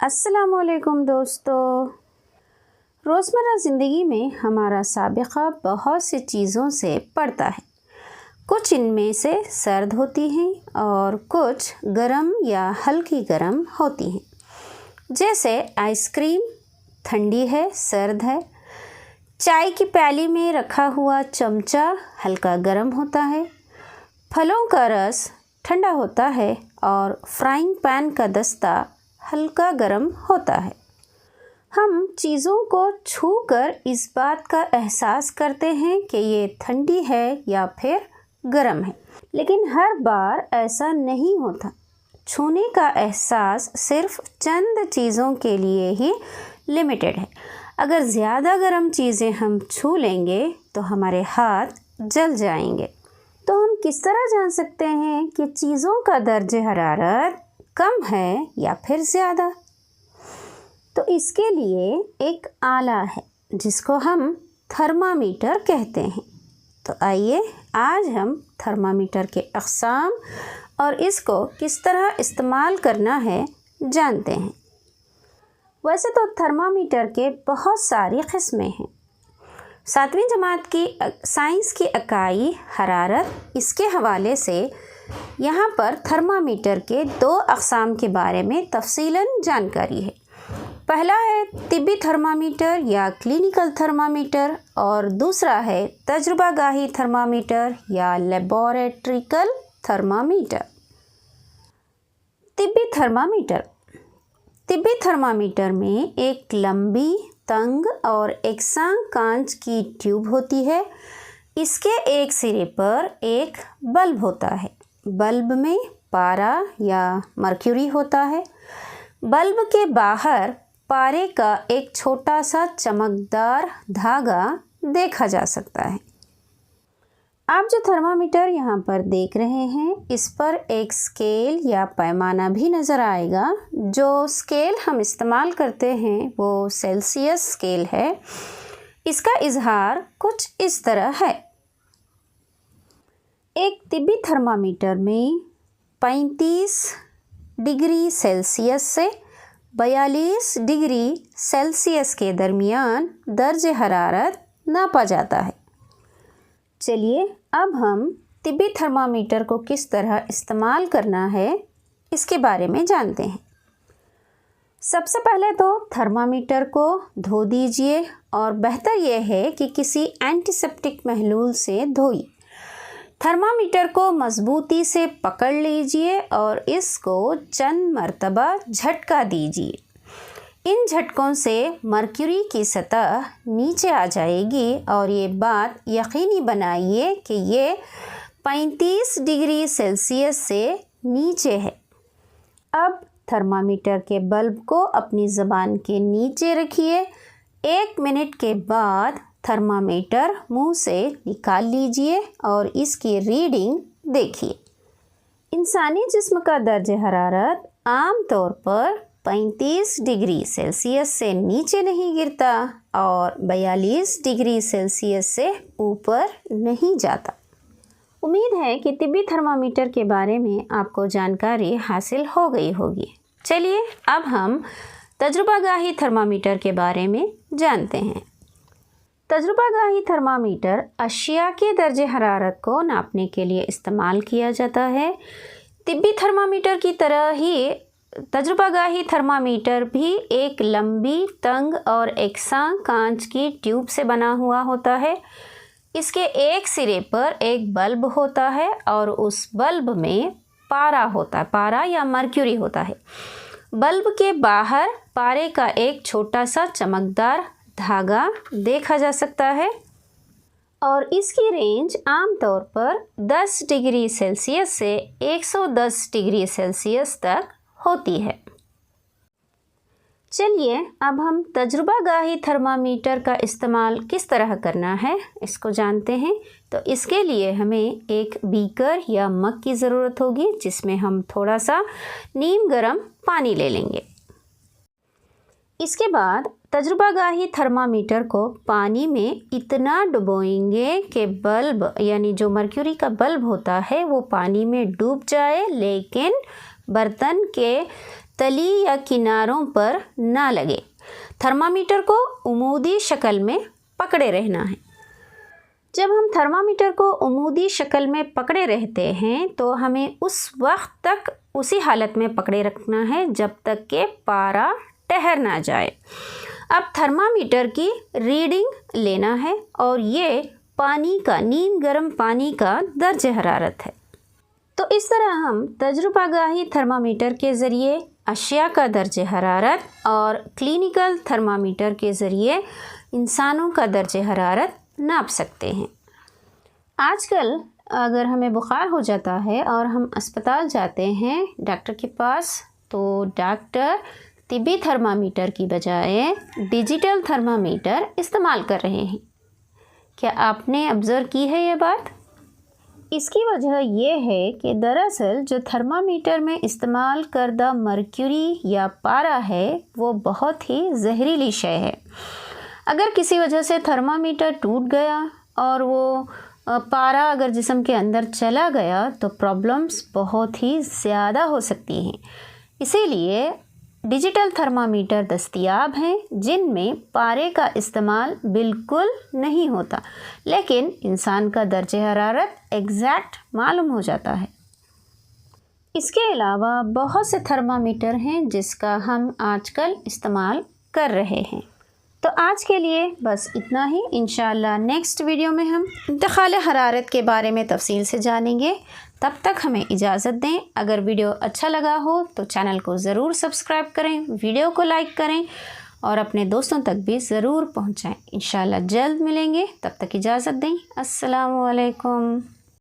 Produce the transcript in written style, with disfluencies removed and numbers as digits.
अस्सलामुअलैकुम दोस्तों। रोज़मर्रा ज़िंदगी में हमारा साबिक़ा बहुत सी चीज़ों से पड़ता है। कुछ इनमें से सर्द होती हैं और कुछ गर्म या हल्की गर्म होती हैं। जैसे आइसक्रीम ठंडी है, सर्द है। चाय की प्याली में रखा हुआ चमचा हल्का गर्म होता है। फलों का रस ठंडा होता है और फ्राइंग पैन का दस्ता हल्का गर्म होता है। हम चीज़ों को छूकर इस बात का एहसास करते हैं कि ये ठंडी है या फिर गर्म है, लेकिन हर बार ऐसा नहीं होता। छूने का एहसास सिर्फ चंद चीज़ों के लिए ही लिमिटेड है। अगर ज़्यादा गर्म चीज़ें हम छू लेंगे तो हमारे हाथ जल जाएंगे। तो हम किस तरह जान सकते हैं कि चीज़ों का दर्जे हरारत कम है या फिर ज़्यादा? तो इसके लिए एक आला है जिसको हम थर्मामीटर कहते हैं। तो आइए आज हम थर्मामीटर के अक़साम और इसको किस तरह इस्तेमाल करना है जानते हैं। वैसे तो थर्मामीटर के बहुत सारी किस्में हैं। 7वीं जमात की साइंस की इकाई हरारत, इसके हवाले से यहाँ पर थर्मामीटर के 2 अक़साम के बारे में तफ़सीलन जानकारी है। पहला है तिब्बी थर्मामीटर या क्लिनिकल थर्मामीटर और दूसरा है तजुर्बागाही थर्मामीटर या लेबोरेटरिकल थर्मामीटर। तिब्बी थर्मामीटर में एक लंबी, तंग और एकसां कांच की ट्यूब होती है। इसके एक सिरे पर एक बल्ब होता है। बल्ब में पारा या मर्क्यूरी होता है। बल्ब के बाहर पारे का एक छोटा सा चमकदार धागा देखा जा सकता है। आप जो थर्मामीटर यहाँ पर देख रहे हैं, इस पर एक स्केल या पैमाना भी नज़र आएगा। जो स्केल हम इस्तेमाल करते हैं वो सेल्सियस स्केल है। इसका इजहार कुछ इस तरह है। एक तिब्बी थर्मामीटर में 35 डिग्री सेल्सियस से 42 डिग्री सेल्सियस के दरमियान दर्जे हरारत नापा जाता है। चलिए अब हम तिब्बी थर्मामीटर को किस तरह इस्तेमाल करना है इसके बारे में जानते हैं। सबसे पहले तो थर्मामीटर को धो दीजिए और बेहतर यह है कि किसी एंटीसेप्टिक महलूल से धोइए। थर्मामीटर को मज़बूती से पकड़ लीजिए और इसको चंद मरतबा झटका दीजिए। इन झटकों से मर्क्यूरी की सतह नीचे आ जाएगी और ये बात यकीनी बनाइए कि ये 35 डिग्री सेल्सियस से नीचे है। अब थर्मामीटर के बल्ब को अपनी ज़बान के नीचे रखिए। 1 मिनट के बाद थर्मामीटर मुंह से निकाल लीजिए और इसकी रीडिंग देखिए। इंसानी जिस्म का दर्जे हरारत आम तौर पर 35 डिग्री सेल्सियस से नीचे नहीं गिरता और 42 डिग्री सेल्सियस से ऊपर नहीं जाता। उम्मीद है कि तिब्बी थर्मामीटर के बारे में आपको जानकारी हासिल हो गई होगी। चलिए अब हम तजुर्बागाही थर्मामीटर के बारे में जानते हैं। तजुर्बागाही थर्मामीटर अशिया के दर्जे हरारत को नापने के लिए इस्तेमाल किया जाता है। तिब्बी थर्मामीटर की तरह ही तजुर्बागाही थर्मामीटर भी एक लंबी, तंग और एकसां कांच की ट्यूब से बना हुआ होता है। इसके एक सिरे पर एक बल्ब होता है और उस बल्ब में पारा या मर्क्यूरी होता है। बल्ब के बाहर पारे का एक छोटा सा चमकदार धागा देखा जा सकता है और इसकी रेंज आमतौर पर 10 डिग्री सेल्सियस से 110 डिग्री सेल्सियस तक होती है। चलिए अब हम तजुर्बागाही थर्मामीटर का इस्तेमाल किस तरह करना है इसको जानते हैं। तो इसके लिए हमें एक बीकर या मग की ज़रूरत होगी जिसमें हम थोड़ा सा नीम गर्म पानी ले लेंगे। इसके बाद तजुर्बागाही थर्मामीटर को पानी में इतना डुबोएंगे कि बल्ब यानी जो मर्क्यूरी का बल्ब होता है वो पानी में डूब जाए, लेकिन बर्तन के तली या किनारों पर ना लगे। थर्मामीटर को उमूदी शक्ल में पकड़े रहना है। जब हम थर्मामीटर को उमूदी शक्ल में पकड़े रहते हैं तो हमें उस वक्त तक उसी हालत में पकड़े रखना है जब तक कि पारा ठहर ना जाए। अब थर्मामीटर की रीडिंग लेना है और ये पानी का, नीम गर्म पानी का दर्जे हरारत है। तो इस तरह हम तजुर्बागाही थर्मामीटर के ज़रिए अशिया का दर्जे हरारत और क्लिनिकल थर्मामीटर के ज़रिए इंसानों का दर्जे हरारत नाप सकते हैं। आजकल अगर हमें बुखार हो जाता है और हम अस्पताल जाते हैं डॉक्टर के पास, तो डॉक्टर तिब्बी थर्मामीटर की बजाय डिजिटल थर्मामीटर इस्तेमाल कर रहे हैं। क्या आपने ऑब्ज़र्व की है ये बात? इसकी वजह यह है कि दरअसल जो थर्मामीटर में इस्तेमाल करदा मर्क्यूरी या पारा है वो बहुत ही जहरीली शय है। अगर किसी वजह से थर्मामीटर टूट गया और वो पारा अगर जिस्म के अंदर चला गया तो प्रॉब्लम्स बहुत ही ज़्यादा हो सकती हैं। इसीलिए डिजिटल थर्मामीटर दस्तयाब हैं जिनमें पारे का इस्तेमाल बिल्कुल नहीं होता, लेकिन इंसान का दर्जे हरारत एग्जैक्ट मालूम हो जाता है। इसके अलावा बहुत से थर्मामीटर हैं जिसका हम आजकल इस्तेमाल कर रहे हैं। तो आज के लिए बस इतना ही। इंशाअल्लाह नेक्स्ट वीडियो में हम इंतकाल हरारत के बारे में तफसील से जानेंगे। तब तक हमें इजाज़त दें। अगर वीडियो अच्छा लगा हो तो चैनल को ज़रूर सब्सक्राइब करें, वीडियो को लाइक करें और अपने दोस्तों तक भी ज़रूर पहुंचाएं। इंशाअल्लाह जल्द मिलेंगे, तब तक इजाज़त दें। अस्सलामु अलैकुम।